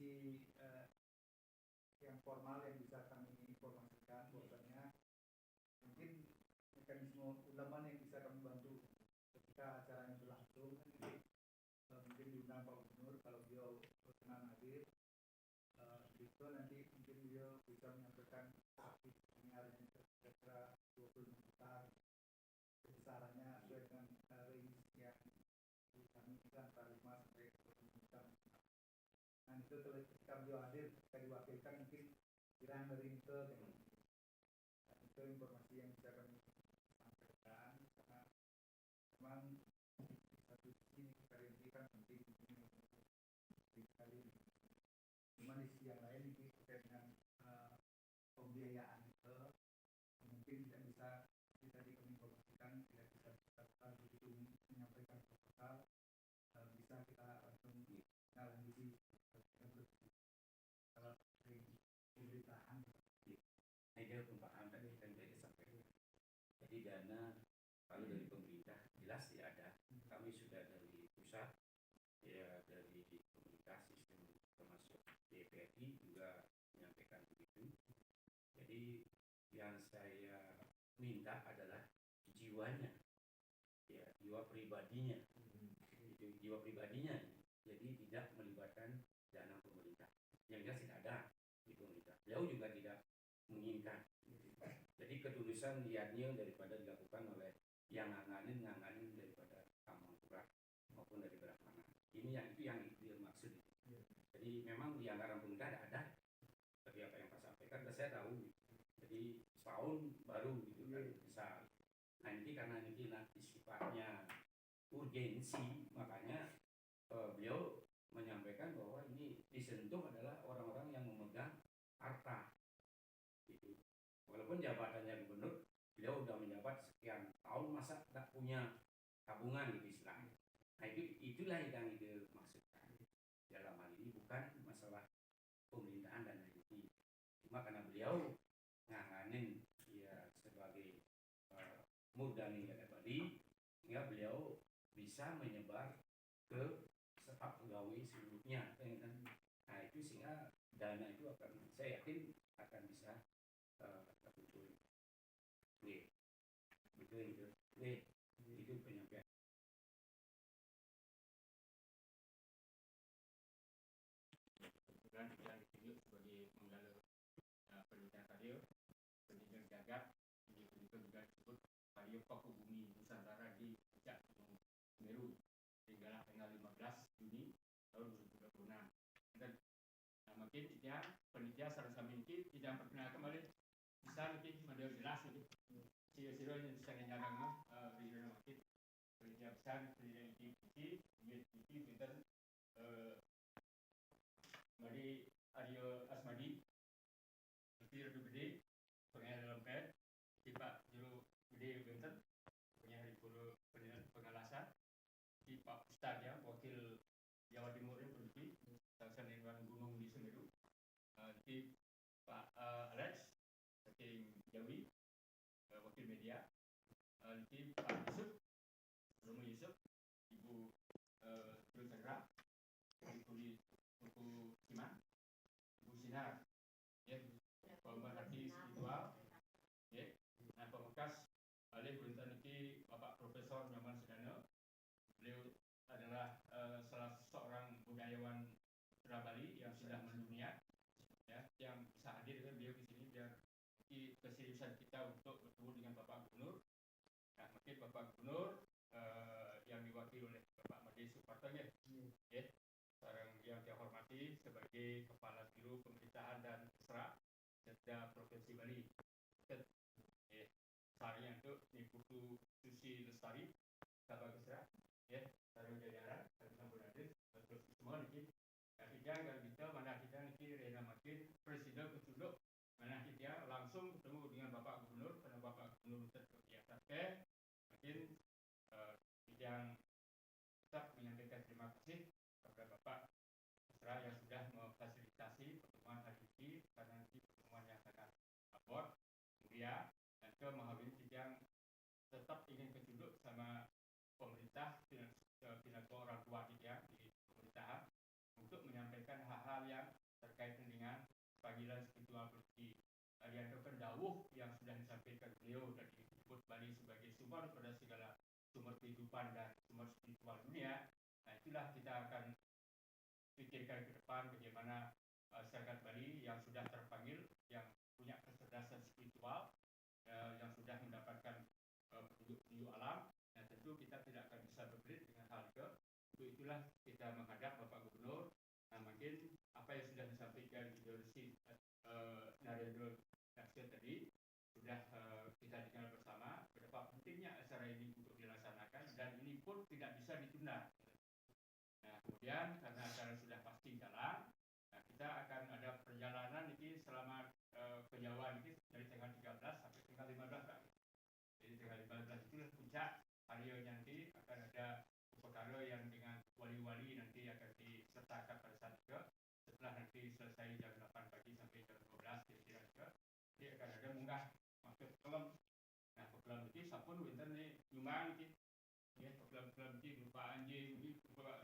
kondisi yang formal yang bisa kami informasikan bahwasanya mungkin mekanisme ulaman yang bisa kami bantu ketika acaranya berlangsung mungkin diundang Pak Gubernur kalau beliau berkenan hadir itu nanti mungkin beliau bisa menyampaikan ini harganya kira-kira 25 juta besarannya sesuai dengan range yang kami itu antara 5 sampai 20 juta. Nah itu ketika beliau hadir, ketika diwakilkan mungkin kiraan dari itu informasi yang bisa kami sampaikan karena memang di satu sisi ini kan penting sekali. Cuma di sisi yang lain ini terkait dengan pembiayaan itu mungkin tidak bisa kita diinformasikan, tidak bisa kita begitu menyampaikan proposal, bisa kita langsung lanjuti kalau dari pemerintahan. Saya pemahaman tadi kan saya sampaikan. Jadi dana kalau dari pemerintah jelas ya ada. Kami sudah dari pusat ya dari pemerintah sistem termasuk DPRI juga menyampaikan begitu. Jadi yang saya minta adalah jiwanya, ya jiwa pribadinya, itu jiwa pribadinya. Jadi tidak melibatkan dana pemerintah. Yang jelas tidak ada di pemerintah. Beliau juga tidak menginginkan. Jadi ketulusan niatnya daripada dilakukan oleh yang nganganin daripada Kamangkurat maupun dari Brahmana. Ini yang itu yang dimaksud. Jadi memang di anggaran pemerintah ada. Tapi apa yang Pak sampaikan saya tahu. Jadi setahun baru gitu kan bisa. Nah ini karena ini nanti sifatnya urgensi, makanya beliau menyampaikan bahwa ini disentuh adalah orang-orang yang memegang harta. Gitu. Walaupun jabatannya gubernur, beliau sudah menjabat sekian tahun masa tidak punya tabungan gitu istilahnya. Nah itulah yang dimaksudkan. Dalam hal ini bukan masalah pemerintahan dan lain-lain. Cuma karena beliau nganganin ya sebagai murdani Bali, sehingga beliau bisa menyebar ke staf pegawai seluruhnya. Nah itu sehingga dana itu akan saya yakin akan bisa terkumpul. Itu penyampaian. Kemudian yang ditunjuk sebagai penggala pendidikan radio, pendidikan gagap, itu juga disebut radio Paku Bumi Nusantara di Puncak Gunung Semeru hingga tanggal 15 Juni tahun 2026. Dan makin tidak penitia sarang kami ini tidak perkenalkan kembali bisa lebih model jelas ini. Siro yang bisa nyarang di dalam makin penitia besar pendidikan tinggi pinter Mari Aryo Asmadi, Sir Gede, pengen dalam kait, Pak Juru Gede Benten, pengen Guru Pengalasan, Pak Ustad ya, wakil Jawa Timur yang pergi, Seniman Gunung di Semeru, Pak Alex, wakil Jawi, wakil media, Pak Yusuf, Romo Yusuf, Ibu Sandra, Ibu Siman, Ibu Sinar, ya, pemerhati spiritual, ya, nah pembekas balik berita niki Bapak Profesor Nyoman Sedano, beliau adalah salah seorang budayawan Putra Bali yang sudah mendunia, ya, yang bisa hadir dengan beliau di sini biar keseriusan kita untuk bertemu dengan Bapak Gubernur. Nah, mungkin Bapak Gubernur yang diwakili oleh Bapak Made Suparto ya. Seorang yang saya hormati sebagai Kepala Biro Pemerintahan dan Kesra Setda Provinsi Bali. Saranya untuk Niputu Susi Lestari, Sabah Kesra, ya, sarang jajaran, sarang hadir, terus semua niki. Kita kita mana kita niki rena makin Presiden Kecuduk, mana kita langsung bertemu dengan Bapak Gubernur, karena Bapak Gubernur terbiasa makin yang tetap menyampaikan terima kasih kepada Bapak Kesra yang sudah memfasilitasi pertemuan hari ini karena nanti pertemuan yang akan abot mulia dan ke Mahabir yang tetap ingin kecuduk sama pemerintah dengan orang tua kita di pemerintahan untuk menyampaikan hal-hal yang panggilan spiritual seperti diantarkan dawuh yang sudah disampaikan beliau dan disebut Bali sebagai sumber pada segala sumber kehidupan dan sumber spiritual dunia. Nah, itulah kita akan pikirkan ke depan bagaimana masyarakat Bali yang sudah terpanggil, yang punya kecerdasan spiritual, yang sudah mendapatkan petunjuk-petunjuk alam. Nah, tentu kita tidak akan bisa berbelit dengan hal itu. Untuk itulah kita menghadap Bapak Gubernur. Nah, mungkin apa yang sudah disampaikan Ideologi Narendra Daksya tadi sudah kita dengar bersama betapa pentingnya acara ini untuk dilaksanakan, dan ini pun tidak bisa ditunda. Nah, kemudian karena acara sudah pasti jalan, nah, kita akan ada perjalanan ini selama ke Jawa ini dari tanggal 13 sampai tanggal 15 Pak. Jadi tanggal 15 itu puncak hari nanti akan ada perkara yang dengan wali-wali nanti akan disertakan pada saat itu. Setelah nanti selesai jam 8 pagi sampai jam 12 kira-kira juga, dia akan ada munggah masuk film. Nah, film itu sampun winter ni nyumbang itu, ya film itu berupa anjing, berupa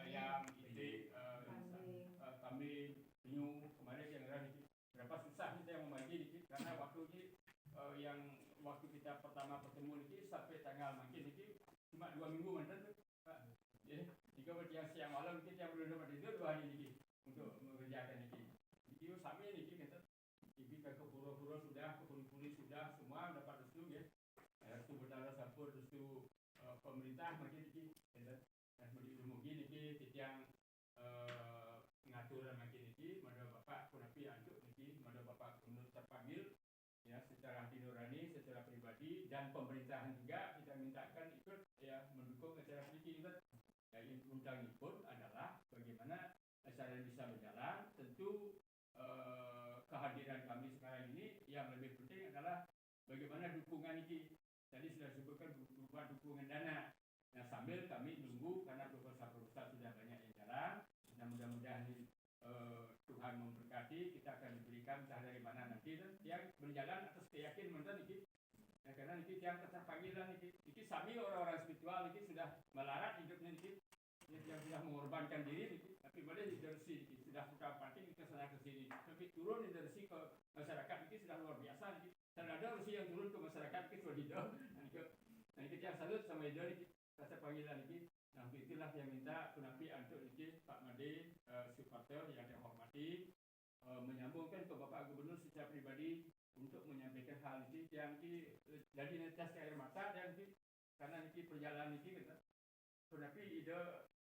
ayam, itik, kambing, penyu. Kemarin yang ngerang itu berapa susah kita yang membagi itu karena waktu ini yang waktu kita pertama bertemu itu sampai tanggal makin itu cuma 2 minggu mantan tu. Ya, jika siang malam kita yang belum dapat tidur 2 hari ini untuk mengerjakan ini. Itu sampai ini kita pergi ke pura-pura sudah, ke puri-puri sudah, semua dapat restu ya. Restu bertara sapur, restu pemerintah makin ini kita dan mungkin ini yang pengaturan makin ini, mana Bapak Kunapi Anjuk ini, mana Bapak Gubernur terpanggil ya secara hati nurani, secara pribadi, dan pemerintahan juga kita mintakan ikut ya mendukung acara ini. Yang undang pun adalah bagaimana acara bisa berjalan. Tentu kehadiran kami sekarang ini yang lebih penting adalah bagaimana dukungan ini. Tadi sudah disebutkan berupa dukungan dana. Nah, sambil kami nunggu karena proposal-proposal sudah banyak yang jalan. Nah, mudah-mudahan Tuhan memberkati, kita akan diberikan entah dari mana nanti yang berjalan atas keyakinan mantan ini. Nah, karena ini yang keterpanggilan ini sami orang-orang spiritual ini sudah melarat hidupnya ini, yang sudah mengorbankan diri ini, tapi boleh lidersi ini sudah suka penting ke sana ke sini, tapi turun lidersi ke masyarakat ini sudah luar biasa ini. Dan ada usia yang turun ke masyarakat ini sudah hidup. Nah, kita yang salut sama leader ini, rasa panggilan ini. Nah, itulah yang minta Kunapi Anjuk ini, Pak Made Suparto yang saya hormati, menyambungkan ke Bapak Gubernur secara pribadi untuk menyampaikan hal ini yang jadi netes air mata dan karena ini perjalanan ini kita Kunapi ide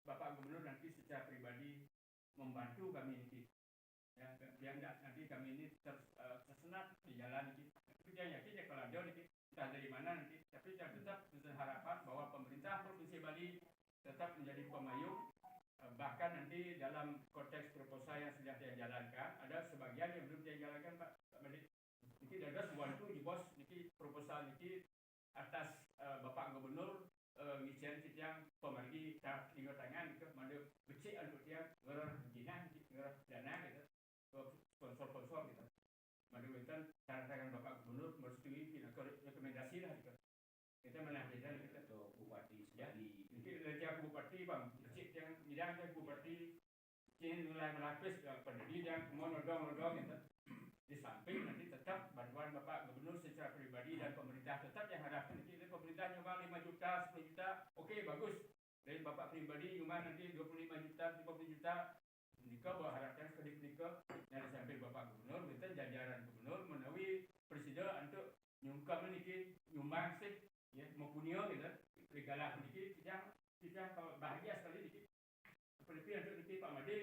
Bapak Gubernur nanti secara pribadi membantu kami ini ya, yang nanti kami ini tersenat di jalan ini. Tapi dia yakin ya kalau ada ini entah dari mana nanti, tapi saya tetap berharapan bahwa pemerintah Provinsi Bali tetap menjadi pemayung. Bahkan nanti dalam konteks proposal yang sudah dijalankan, ada sebagian yang belum dijalankan Pak Made. Ini ada sebuah itu di bos, ini proposal ini atas Bapak Gubernur ngisian yang pemergi tak tinggal tangan ke mana becik untuk dia ngerar jinan, ngerar dana gitu, sponsor gitu. Mana wetan cara-cara Bapak Gubernur merestui rekomendasi lah gitu. Kita menantikan kita atau bupati ya. di Mungkin kerja bupati bang, becik yang bidangnya bupati, ingin mulai melapis pendiri dan mau nodong gitu. Di samping nanti tetap bantuan Bapak Gubernur secara pribadi dan pemerintah tetap yang harapkan nanti pemerintah nyumbang 5 juta, 10 juta, oke bagus. Dari Bapak pribadi nyumbang nanti 25 juta, 50 juta. Nikah berharapkan sedikit dari samping Bapak Gubernur, kita jajaran Gubernur menawi Presiden untuk nyungkam ini nyumbang sih, ya mempunyai gitu, regalah sedikit kita bahagia sekali sedikit. Seperti untuk nanti Pak Made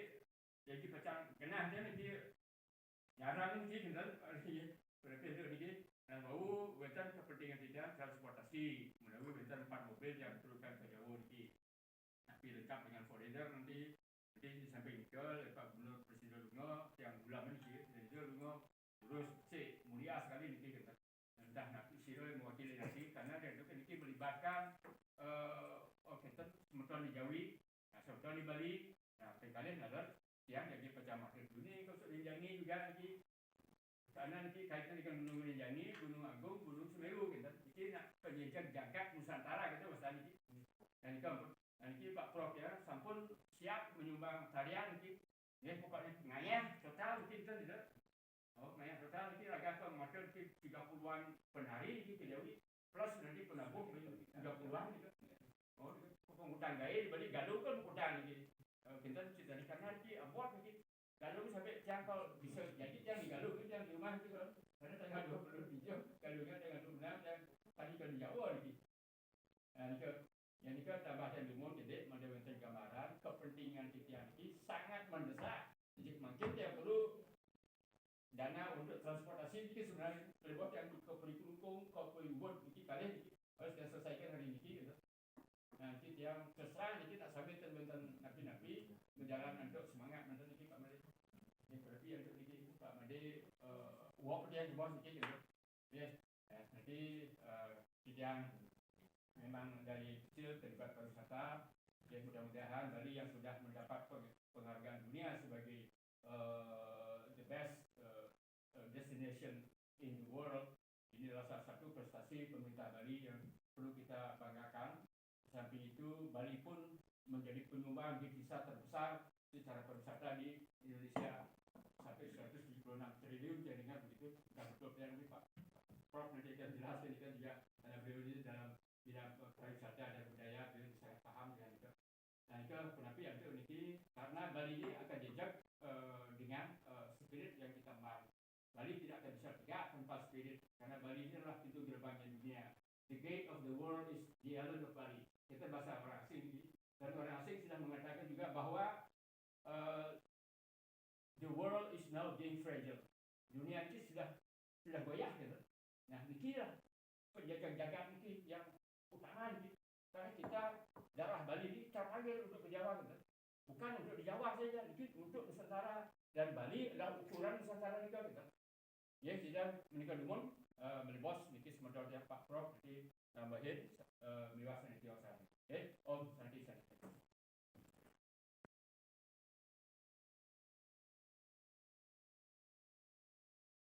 jadi pecah kena dia nanti jarang sih kita berarti ini dan mau wetan kepentingan tidak transportasi melalui wetan 4 mobil yang diperlukan ke jauh ini, tapi lengkap dengan foreigner nanti di samping itu Pak Gubernur Presiden Lungo yang ulama ini Presiden Lungo terus mulia sekali ini kita dah nak siro yang mewakili nanti karena dia itu ini melibatkan kita semeton di Jawi, semeton di Bali, nah kalian ada yang jadi pecah makhluk ini kalau Rinjani juga lagi karena nanti kaitan dengan Gunung Rinjani, Gunung Agung, Gunung Semeru gitu. Ini nak penjajakan jangkat Nusantara gitu Mas Tani. Dan ini Pak Prof ya sampun siap menyumbang tarian nanti. Ya pokoknya ngayah total mungkin kita tidak 50-an penari di Kejawi plus nanti penabuh 30-an gitu. Oh, penghutan gaya balik gaduh kan hutan gitu. Kita dari karena di abot gitu. Gaduh sampai jangkau bisa jadi yang di gaduh itu yang di rumah itu karena tanggal 27 gaduhnya tanggal 26 dan tadi kan di Jawa gitu. Nah, yang ini tambah yang umum jadi mendewakan gambaran kepentingan kita ini sangat mendesak. Jadi mungkin dia perlu dana untuk transportasi ini sebenarnya lewat yang ke Perikulunkung, ke Peribun, ini kalian harus diselesaikan hari ini gitu. Nanti yang terserah nanti tak sampai tentang napi-napi berjalan untuk semangat nanti ini Pak Made. Ini berarti untuk ini Pak Made uang dia di bawah sedikit gitu. Ya, nanti yang memang dari kecil terlibat pariwisata, dan mudah-mudahan Bali yang sudah mendapat penghargaan dunia sebagai the best destination in the world, ini adalah salah satu prestasi pemerintah Bali yang perlu kita banggakan. Samping itu, Bali pun menjadi penyumbang devisa terbesar secara pariwisata di Indonesia sampai 176 triliun, saya dengar begitu. Tidak betul yang ini Pak Prof nanti akan jelaskan ini kan juga karena beliau ini dalam bidang pariwisata dan budaya, beliau bisa paham dengan itu. Nah itu kenapa yang itu unik karena Bali ini akan jejak dengan spirit yang kita mau. Bali tidak akan bisa tegak tanpa spirit karena Bali ini adalah pintu gerbangnya dunia. The gate of the world is the island of Bali. Kita bahasa orang asing ini dan orang asing sudah mengatakan juga bahwa the world is now being fragile. Dunia ini sudah goyah gitu. Nah, dikira penjaga-jaga ini yang utama ini karena kita daerah Bali ini terpanggil untuk ke Jawa gitu. Bukan untuk di Jawa saja, ini untuk Nusantara dan Bali adalah ukuran Nusantara juga gitu. Ya, sudah menikah dumun melibos niki sementara Pak Prof nanti nambahin miwas nanti Om